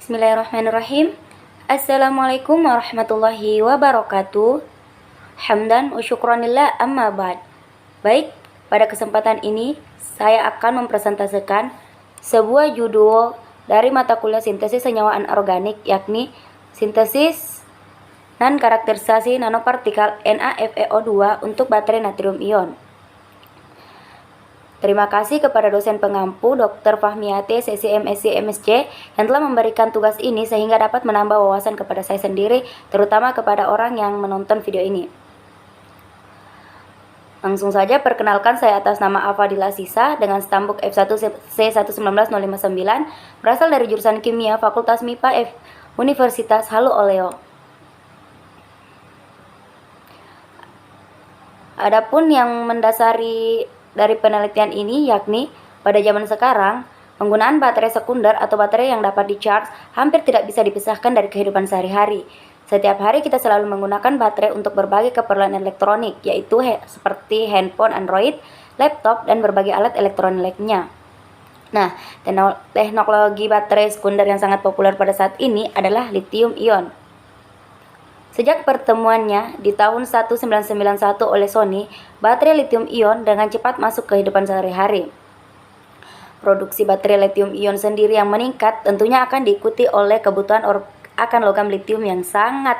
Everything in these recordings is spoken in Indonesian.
Bismillahirrahmanirrahim. Assalamualaikum warahmatullahi wabarakatuh. Hamdan wa syukranillah amma ba'd. Baik, pada kesempatan ini saya akan mempresentasikan sebuah judul dari mata kuliah sintesis senyawa anorganik, yakni sintesis dan karakterisasi nanopartikel NaFeO2 untuk baterai natrium ion. Terima kasih kepada dosen pengampu Dr. Fahmiate, SSC, MSc yang telah memberikan tugas ini sehingga dapat menambah wawasan kepada saya sendiri, terutama kepada orang yang menonton video ini. Langsung saja perkenalkan, saya atas nama Afadila Sisa dengan stambuk F1C119059, berasal dari jurusan Kimia Fakultas MIPA Universitas Halu Oleo. Adapun yang mendasari dari penelitian ini yakni pada zaman sekarang penggunaan baterai sekunder atau baterai yang dapat di-charge hampir tidak bisa dipisahkan dari kehidupan sehari-hari. Setiap hari kita selalu menggunakan baterai untuk berbagai keperluan elektronik, yaitu seperti handphone Android, laptop, dan berbagai alat elektronik lainnya. Nah, teknologi baterai sekunder yang sangat populer pada saat ini adalah lithium ion. Sejak pertemuannya di tahun 1991 oleh Sony, baterai lithium ion dengan cepat masuk ke kehidupan sehari-hari. Produksi baterai lithium ion sendiri yang meningkat tentunya akan diikuti oleh kebutuhan akan logam lithium yang sangat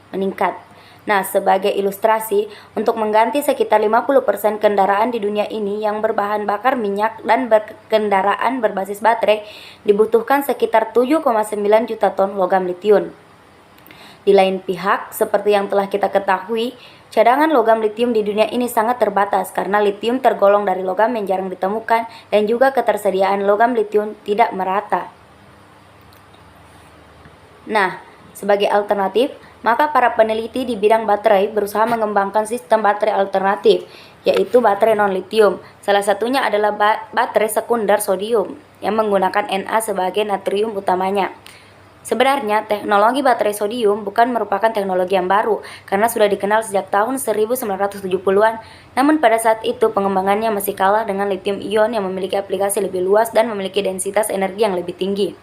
meningkat. Nah, sebagai ilustrasi, untuk mengganti sekitar 50% kendaraan di dunia ini yang berbahan bakar minyak dan kendaraan berbasis baterai, dibutuhkan sekitar 7,9 juta ton logam lithium. Di lain pihak, seperti yang telah kita ketahui, cadangan logam lithium di dunia ini sangat terbatas karena lithium tergolong dari logam yang jarang ditemukan dan juga ketersediaan logam lithium tidak merata. Nah, sebagai alternatif, maka para peneliti di bidang baterai berusaha mengembangkan sistem baterai alternatif, yaitu baterai non-lithium. Salah satunya adalah baterai sekunder sodium yang menggunakan Na sebagai natrium utamanya. Sebenarnya, teknologi baterai sodium bukan merupakan teknologi yang baru, karena sudah dikenal sejak tahun 1970-an, namun pada saat itu pengembangannya masih kalah dengan lithium ion yang memiliki aplikasi lebih luas dan memiliki densitas energi yang lebih tinggi.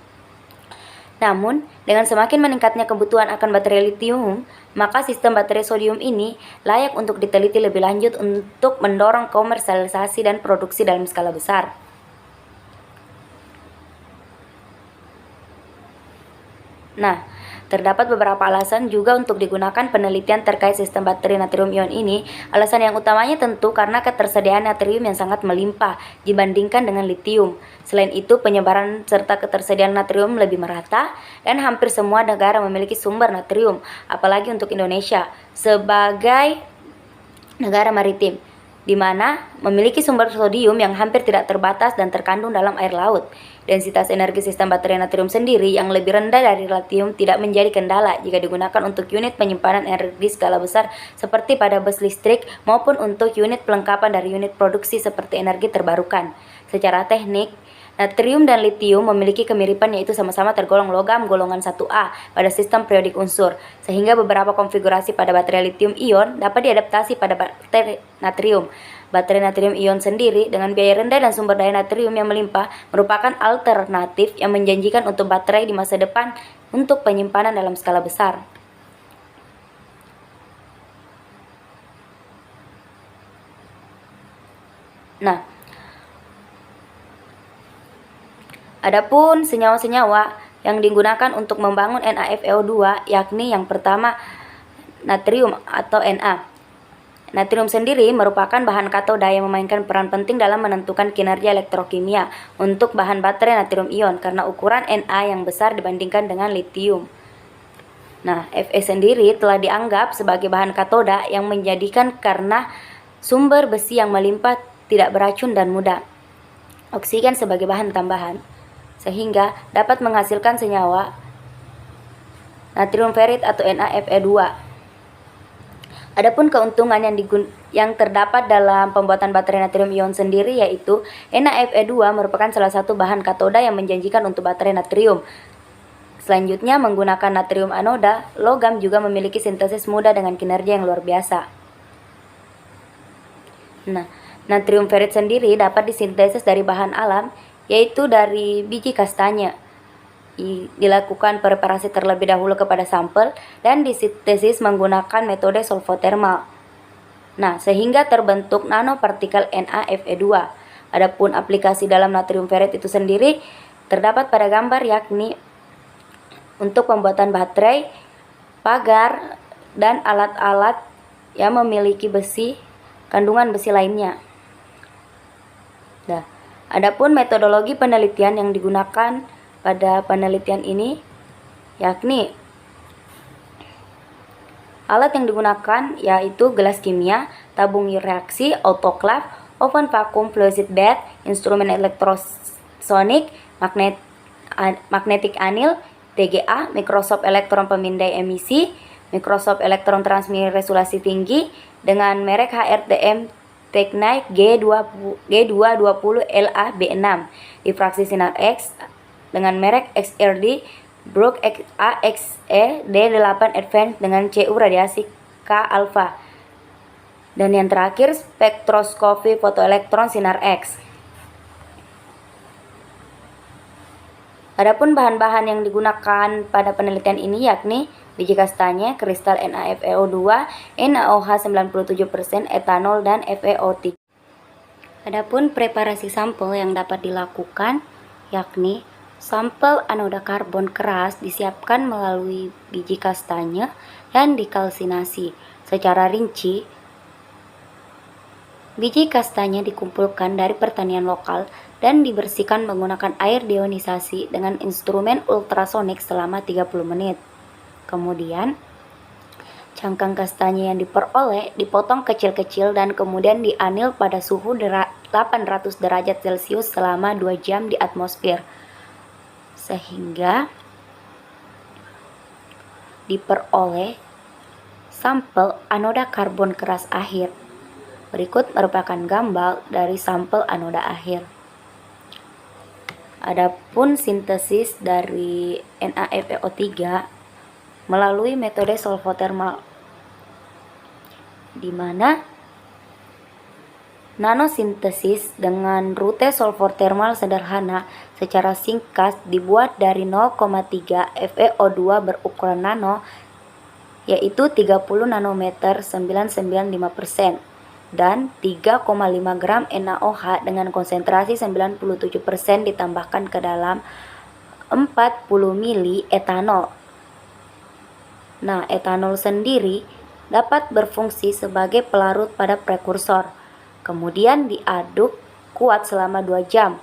Namun, dengan semakin meningkatnya kebutuhan akan baterai lithium, maka sistem baterai sodium ini layak untuk diteliti lebih lanjut untuk mendorong komersialisasi dan produksi dalam skala besar. Nah, terdapat beberapa alasan juga untuk digunakan penelitian terkait sistem baterai natrium ion ini. Alasan yang utamanya tentu karena ketersediaan natrium yang sangat melimpah dibandingkan dengan lithium. Selain itu, penyebaran serta ketersediaan natrium lebih merata dan hampir semua negara memiliki sumber natrium, apalagi untuk Indonesia sebagai negara maritim, di mana memiliki sumber sodium yang hampir tidak terbatas dan terkandung dalam air laut. Densitas energi sistem baterai natrium sendiri yang lebih rendah dari lithium tidak menjadi kendala jika digunakan untuk unit penyimpanan energi skala besar seperti pada bus listrik maupun untuk unit pelengkapan dari unit produksi seperti energi terbarukan. Secara teknik, natrium dan lithium memiliki kemiripan, yaitu sama-sama tergolong logam golongan 1A pada sistem periodik unsur, sehingga beberapa konfigurasi pada baterai lithium ion dapat diadaptasi pada baterai natrium. Baterai natrium ion sendiri dengan biaya rendah dan sumber daya natrium yang melimpah merupakan alternatif yang menjanjikan untuk baterai di masa depan untuk penyimpanan dalam skala besar. Nah, adapun senyawa-senyawa yang digunakan untuk membangun NaFeO2 yakni yang pertama natrium atau Na. Natrium sendiri merupakan bahan katoda yang memainkan peran penting dalam menentukan kinerja elektrokimia untuk bahan baterai natrium ion karena ukuran Na yang besar dibandingkan dengan lithium. Nah, Fe sendiri telah dianggap sebagai bahan katoda yang menjadikan karena sumber besi yang melimpah, tidak beracun dan mudah. Oksigen sebagai bahan tambahan, sehingga dapat menghasilkan senyawa natrium ferit atau NaFe2. Adapun keuntungan yang terdapat dalam pembuatan baterai natrium ion sendiri, yaitu NaFe2 merupakan salah satu bahan katoda yang menjanjikan untuk baterai natrium. Selanjutnya, menggunakan natrium anoda, logam juga memiliki sintesis mudah dengan kinerja yang luar biasa. Nah, natrium ferit sendiri dapat disintesis dari bahan alam, yaitu dari biji kastanya. dilakukan preparasi terlebih dahulu kepada sampel dan disintesis menggunakan metode solvothermal. Nah, sehingga terbentuk nanopartikel NaFe2. Adapun aplikasi dalam natrium ferrit itu sendiri terdapat pada gambar, yakni untuk pembuatan baterai, pagar, dan alat-alat yang memiliki kandungan besi lainnya. Nah, adapun metodologi penelitian yang digunakan pada penelitian ini yakni alat yang digunakan yaitu gelas kimia, tabung reaksi, autoclave, oven vacuum fluid bed, instrumen elektrosonik, magnetic anneal, TGA, mikroskop elektron pemindai emisi, mikroskop elektron transmisi resolusi tinggi dengan merek HRTM Technique G220LA-B6, difraksi sinar X dengan merek XRD Brook AXE D8 Advance dengan CU radiasi K alpha. Dan yang terakhir spektroskopi fotoelektron sinar X. Adapun bahan-bahan yang digunakan pada penelitian ini yakni biji kastanya, kristal NaFeO2, NaOH 97%, etanol, dan FeO3. Adapun preparasi sampel yang dapat dilakukan yakni sampel anoda karbon keras disiapkan melalui biji kastanya dan dikalsinasi. Secara rinci, biji kastanya dikumpulkan dari pertanian lokal dan dibersihkan menggunakan air deionisasi dengan instrumen ultrasonik selama 30 menit. Kemudian, cangkang kastanya yang diperoleh dipotong kecil-kecil dan kemudian dianil pada suhu 800 derajat Celcius selama 2 jam di atmosfer, sehingga diperoleh sampel anoda karbon keras akhir. Berikut merupakan gambar dari sampel anoda akhir. Adapun sintesis dari NaFeO3 melalui metode solvothermal, di mana nanosintesis dengan rute solvothermal sederhana secara singkat dibuat dari 0,3 FeO2 berukuran nano, yaitu 30 nanometer 995%, dan 3,5 gram NaOH dengan konsentrasi 97% ditambahkan ke dalam 40 mili etanol. Nah, etanol sendiri dapat berfungsi sebagai pelarut pada prekursor. Kemudian diaduk kuat selama 2 jam.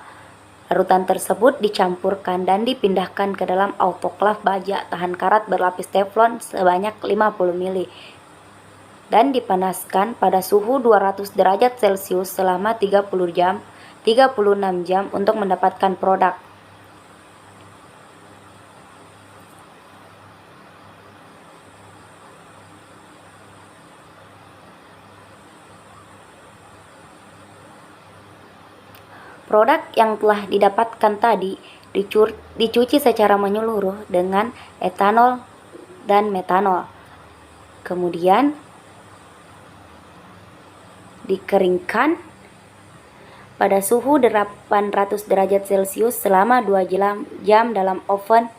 Larutan tersebut dicampurkan dan dipindahkan ke dalam autoklaf baja tahan karat berlapis teflon sebanyak 50 mili dan dipanaskan pada suhu 200 derajat Celcius selama 36 jam untuk mendapatkan produk. Produk yang telah didapatkan tadi dicuci secara menyeluruh dengan etanol dan metanol. Kemudian dikeringkan pada suhu 800 derajat Celcius selama 2 jam dalam oven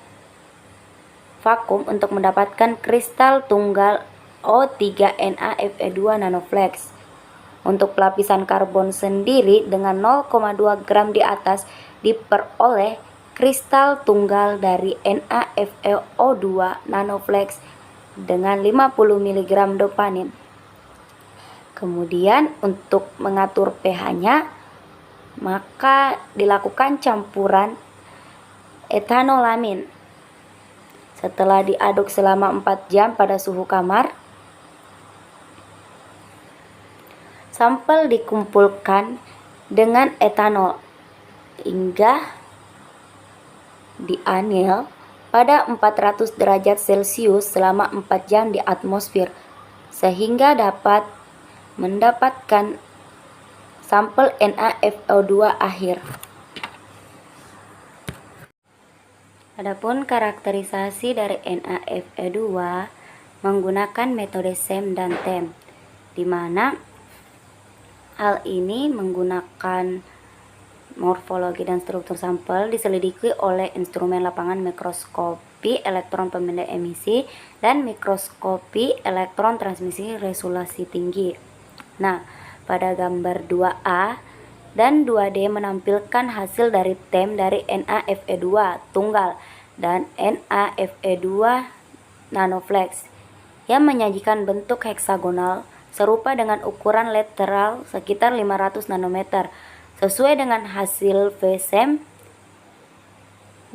vakum untuk mendapatkan kristal tunggal O3 NaFe2 nanoflex. Untuk pelapisan karbon sendiri dengan 0,2 gram di atas diperoleh kristal tunggal dari NaFeO2 nanoflex dengan 50 mg dopamin. Kemudian untuk mengatur pH-nya, maka dilakukan campuran etanolamin. Setelah diaduk selama 4 jam pada suhu kamar, sampel dikumpulkan dengan etanol hingga dianil pada 400 derajat Celcius selama 4 jam di atmosfer, sehingga dapat mendapatkan sampel NaFeO2 akhir. Adapun karakterisasi dari NaFeO2 menggunakan metode SEM dan TEM, di mana hal ini menggunakan morfologi dan struktur sampel diselidiki oleh instrumen lapangan mikroskopi elektron pemindai emisi dan mikroskopi elektron transmisi resolusi tinggi. Nah, pada gambar 2A dan 2D menampilkan hasil dari TEM dari NaFe2 tunggal dan NaFe2 nanoflex yang menyajikan bentuk heksagonal serupa dengan ukuran lateral sekitar 500 nanometer. Sesuai dengan hasil VSEM,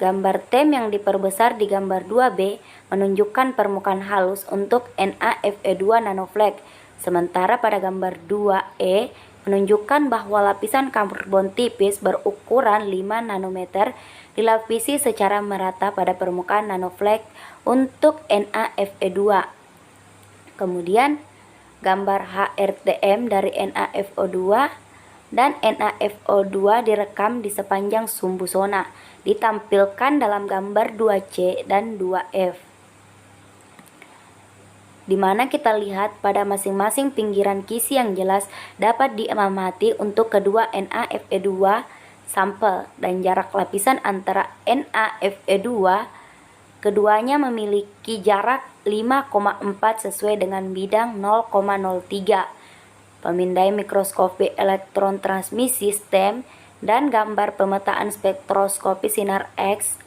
gambar TEM yang diperbesar di gambar 2B menunjukkan permukaan halus untuk NaFe2 nanoflex, sementara pada gambar 2E menunjukkan bahwa lapisan karbon tipis berukuran 5 nanometer dilapisi secara merata pada permukaan nanoflex untuk NaFe2. Kemudian, gambar HRTM dari NaFO2 dan NaFO2 direkam di sepanjang sumbu zona, ditampilkan dalam gambar 2C dan 2F, di mana kita lihat pada masing-masing pinggiran kisi yang jelas dapat diamati untuk kedua NaFe2 sampel dan jarak lapisan antara NaFe2 keduanya memiliki jarak 5,4 sesuai dengan bidang 0,03. Pemindai mikroskopi elektron transmisi STEM dan gambar pemetaan spektroskopi sinar X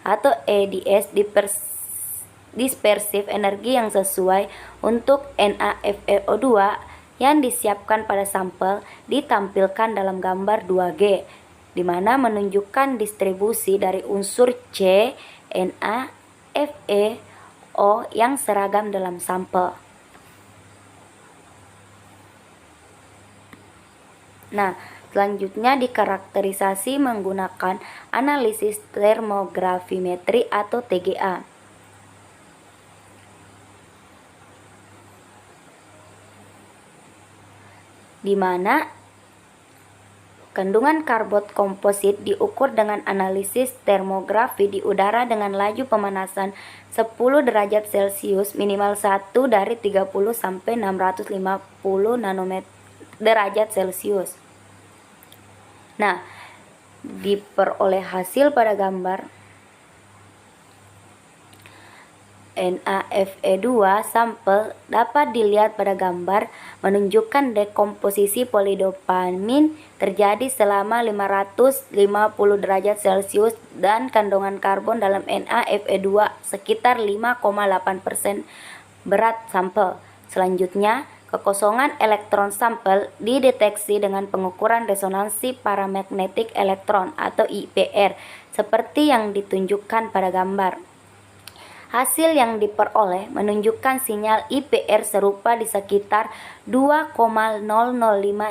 atau EDS dispersif energi yang sesuai untuk NaFeO2 yang disiapkan pada sampel ditampilkan dalam gambar 2G, di mana menunjukkan distribusi dari unsur C, Na, Fe, O yang seragam dalam sampel. Nah, selanjutnya dikarakterisasi menggunakan analisis termografimetri atau TGA. Di mana kandungan karbon komposit diukur dengan analisis termografi di udara dengan laju pemanasan 10 derajat Celcius minimal 1 dari 30 sampai 650 derajat Celcius. Nah, diperoleh hasil pada gambar NaFe2 sampel dapat dilihat pada gambar menunjukkan dekomposisi polidopamin terjadi selama 550 derajat Celcius dan kandungan karbon dalam NaFe2 sekitar 5,8% berat sampel. Selanjutnya, kekosongan elektron sampel dideteksi dengan pengukuran resonansi paramagnetik elektron atau IPR seperti yang ditunjukkan pada gambar. Hasil yang diperoleh menunjukkan sinyal IPR serupa di sekitar 2,005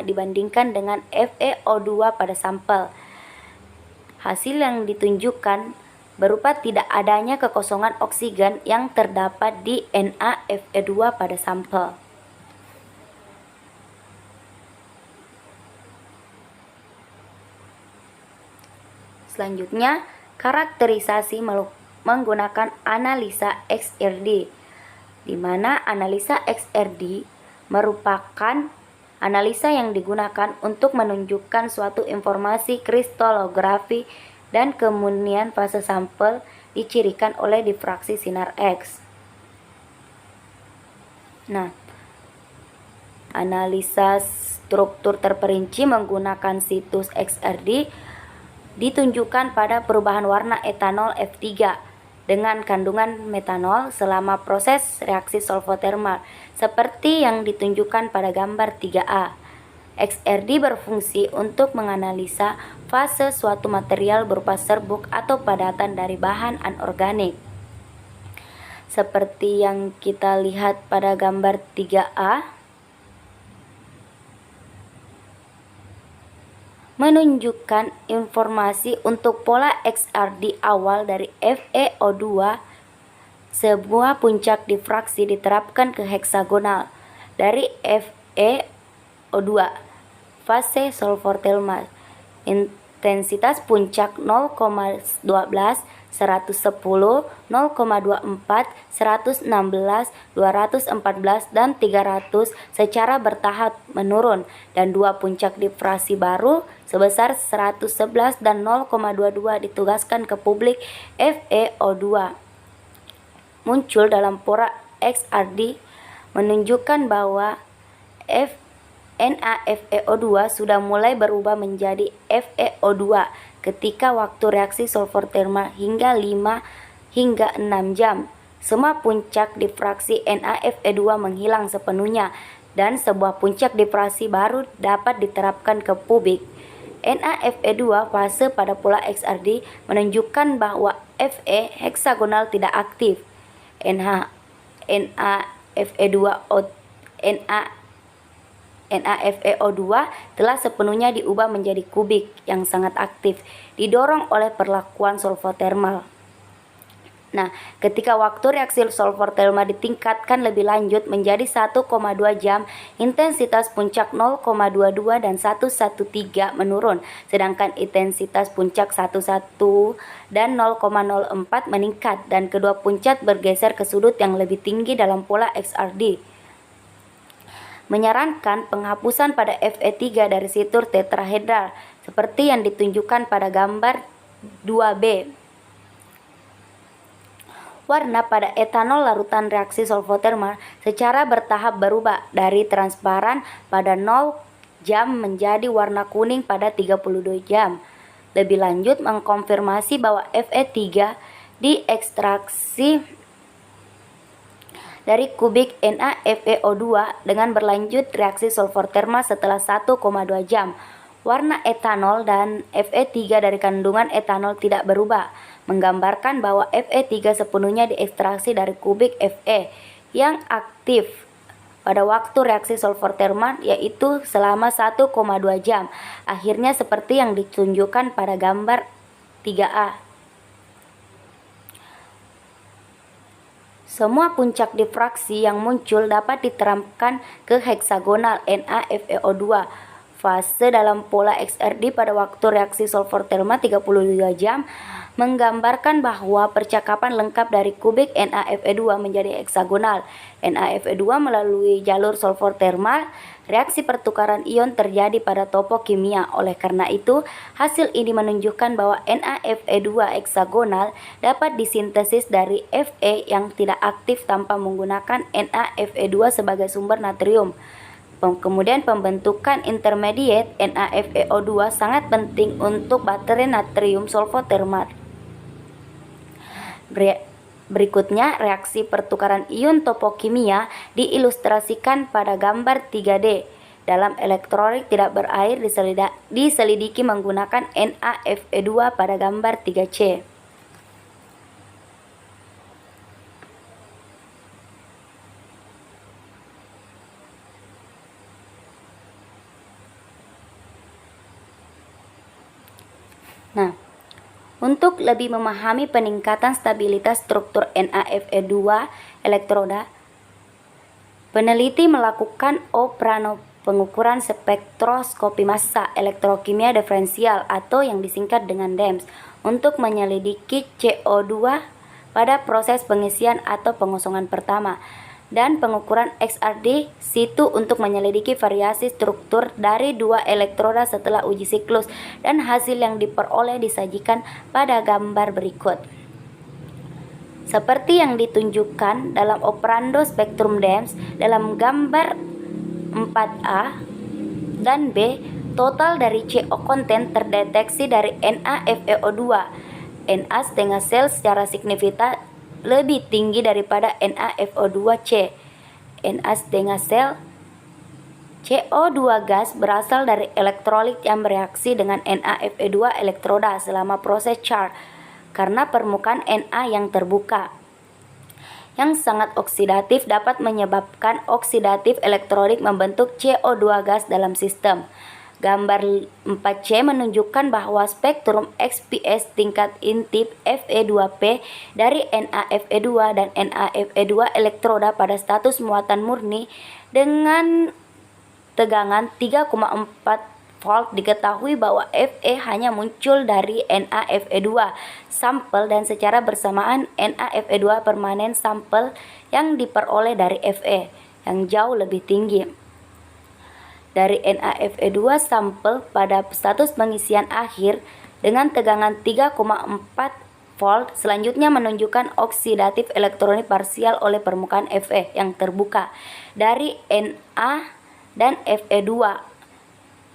dibandingkan dengan FeO2 pada sampel. Hasil yang ditunjukkan berupa tidak adanya kekosongan oksigen yang terdapat di NaFe2 pada sampel. Selanjutnya, karakterisasi menggunakan analisa XRD, di mana analisa XRD merupakan analisa yang digunakan untuk menunjukkan suatu informasi kristalografi dan kemunian fase sampel dicirikan oleh difraksi sinar X. Nah, analisa struktur terperinci menggunakan situs XRD ditunjukkan pada perubahan warna etanol F3 dengan kandungan metanol selama proses reaksi solvotermal seperti yang ditunjukkan pada gambar 3A. XRD berfungsi untuk menganalisa fase suatu material berupa serbuk atau padatan dari bahan anorganik. Seperti yang kita lihat pada gambar 3A, menunjukkan informasi untuk pola XRD awal dari FeO2. Sebuah puncak difraksi diterapkan ke heksagonal dari FeO2 fase solvotermal. Intensitas puncak 0,12 110, 0,24, 116, 214, dan 300 secara bertahap menurun, dan dua puncak difrasi baru sebesar 111 dan 0,22 ditugaskan ke publik FeO2 muncul dalam pora XRD, menunjukkan bahwa NaFeO2 sudah mulai berubah menjadi FeO2 ketika waktu reaksi sulfur termal hingga 5 hingga 6 jam. Semua puncak difraksi NaFe2 menghilang sepenuhnya dan sebuah puncak difraksi baru dapat diterapkan ke publik. NaFe2 fase pada pola XRD menunjukkan bahwa Fe heksagonal tidak aktif. NaFeO2 telah sepenuhnya diubah menjadi kubik yang sangat aktif, didorong oleh perlakuan sulfur termal. Nah, ketika waktu reaksi sulfur termal ditingkatkan lebih lanjut menjadi 1,2 jam, intensitas puncak 0,22 dan 113 menurun, sedangkan intensitas puncak 11 dan 0,04 meningkat, dan kedua puncak bergeser ke sudut yang lebih tinggi dalam pola XRD. Menyarankan penghapusan pada Fe3 dari situr tetrahedral seperti yang ditunjukkan pada gambar 2b. Warna pada etanol larutan reaksi sulfur termal secara bertahap berubah dari transparan pada 0 jam menjadi warna kuning pada 32 jam. Lebih lanjut mengkonfirmasi bahwa Fe3 diekstraksi dari kubik NaFeO2 dengan berlanjut reaksi sulfur termal setelah 1,2 jam. Warna etanol dan Fe3 dari kandungan etanol tidak berubah, menggambarkan bahwa Fe3 sepenuhnya diekstraksi dari kubik Fe yang aktif pada waktu reaksi sulfur termal, yaitu selama 1,2 jam, akhirnya seperti yang ditunjukkan pada gambar 3a. Semua puncak difraksi yang muncul dapat diterapkan ke heksagonal NaFeO2 fase dalam pola XRD pada waktu reaksi sulfur termal 32 jam, menggambarkan bahwa percakapan lengkap dari kubik NaFe2 menjadi heksagonal. NaFe2 melalui jalur sulfur termal, reaksi pertukaran ion terjadi pada topo kimia. Oleh karena itu, hasil ini menunjukkan bahwa NaFe2 heksagonal dapat disintesis dari Fe yang tidak aktif tanpa menggunakan NaFe2 sebagai sumber natrium. Kemudian pembentukan intermediate NaFeO2 sangat penting untuk baterai natrium sulfur termal. Berikutnya, reaksi pertukaran ion topokimia diilustrasikan pada gambar 3D. Dalam elektrolit tidak berair diselidiki menggunakan NaFe2 pada gambar 3C. Nah, untuk lebih memahami peningkatan stabilitas struktur NaFe2 elektroda, peneliti melakukan pengukuran spektroskopi massa elektrokimia diferensial atau yang disingkat dengan DEMS untuk menyelidiki CO2 pada proses pengisian atau pengosongan pertama, dan pengukuran XRD situ untuk menyelidiki variasi struktur dari dua elektroda setelah uji siklus, dan hasil yang diperoleh disajikan pada gambar berikut. Seperti yang ditunjukkan dalam operando spektrum DEMS dalam gambar 4A dan B, total dari CO konten terdeteksi dari NaFeO2. Na setengah sel secara signifikan lebih tinggi daripada NaFeO2C. Na setengah sel CO2 gas berasal dari elektrolit yang bereaksi dengan NaFe2 elektroda selama proses charge karena permukaan Na yang terbuka. Yang sangat oksidatif dapat menyebabkan oksidatif elektrolit membentuk CO2 gas dalam sistem. Gambar 4C menunjukkan bahwa spektrum XPS tingkat intip Fe2P dari NaFe2 dan NaFe2 elektroda pada status muatan murni dengan tegangan 3,4 volt, diketahui bahwa Fe hanya muncul dari NaFe2 sampel dan secara bersamaan NaFe2 permanen sampel yang diperoleh dari Fe yang jauh lebih tinggi. Dari NaFe2 sampel pada status pengisian akhir dengan tegangan 3,4 volt selanjutnya menunjukkan oksidatif elektronik parsial oleh permukaan Fe yang terbuka dari Na dan Fe2.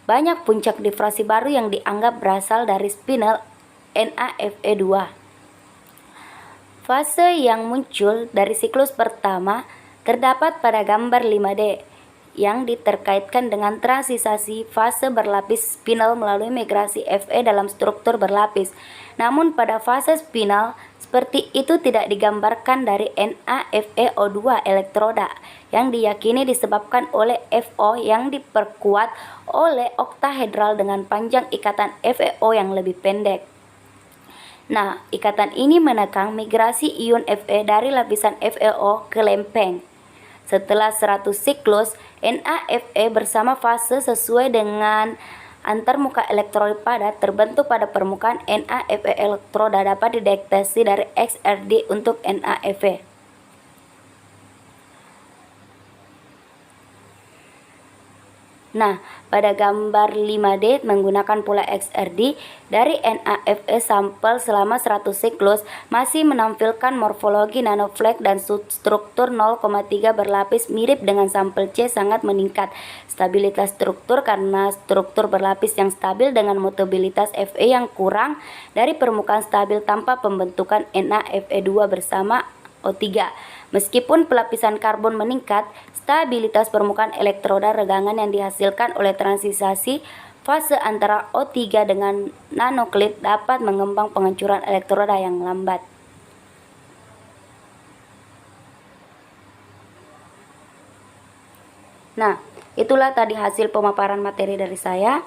Banyak puncak difrasi baru yang dianggap berasal dari spinel NaFe2. Fase yang muncul dari siklus pertama terdapat pada gambar 5D yang diterkaitkan dengan transisasi fase berlapis spinel melalui migrasi Fe dalam struktur berlapis. Namun pada fase spinel seperti itu tidak digambarkan dari NaFeO2 elektroda yang diyakini disebabkan oleh Fo yang diperkuat oleh oktahedral dengan panjang ikatan FeO yang lebih pendek. Nah, ikatan ini menekan migrasi ion Fe dari lapisan FeO ke lempeng. Setelah 100 siklus, NaFe bersama fase sesuai dengan antarmuka elektrolit padat terbentuk pada permukaan NaFe elektroda dapat dideteksi dari XRD untuk NaFe. Nah, pada gambar 5D menggunakan pola XRD dari NaFe sampel selama 100 siklus masih menampilkan morfologi nanoflake dan struktur 0,3 berlapis mirip dengan sampel C sangat meningkat. Stabilitas struktur karena struktur berlapis yang stabil dengan mutabilitas Fe yang kurang dari permukaan stabil tanpa pembentukan NaFe2 bersama O3. Meskipun pelapisan karbon meningkat, stabilitas permukaan elektroda regangan yang dihasilkan oleh transisasi fase antara O3 dengan nanoklit dapat mengembang penghancuran elektroda yang lambat. Nah, itulah tadi hasil pemaparan materi dari saya.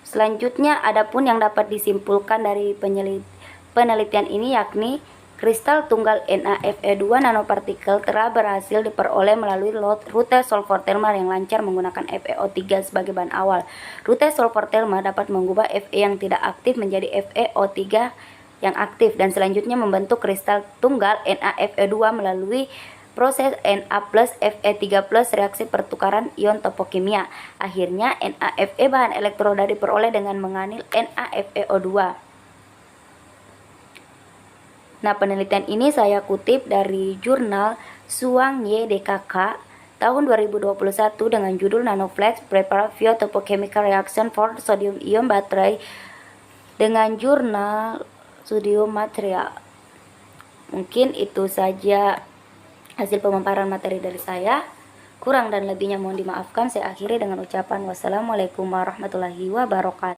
Selanjutnya, adapun yang dapat disimpulkan dari penelitian ini yakni kristal tunggal NaFe2 nanopartikel telah berhasil diperoleh melalui rute sulfur thermal yang lancar menggunakan FeO3 sebagai bahan awal. Rute sulfur thermal dapat mengubah Fe yang tidak aktif menjadi FeO3 yang aktif dan selanjutnya membentuk kristal tunggal NaFe2 melalui proses Na plus Fe3 plus reaksi pertukaran ion topokimia. Akhirnya NaFe bahan elektroda diperoleh dengan menganil NaFeO2. Nah, penelitian ini saya kutip dari jurnal Suang YDKK tahun 2021 dengan judul Nanoflex Prepare Photochemical Reaction for Sodium Ion Battery dengan jurnal Studium Material. Mungkin itu saja hasil pemaparan materi dari saya. Kurang dan lebihnya mohon dimaafkan. Saya akhiri dengan ucapan wassalamualaikum warahmatullahi wabarakatuh.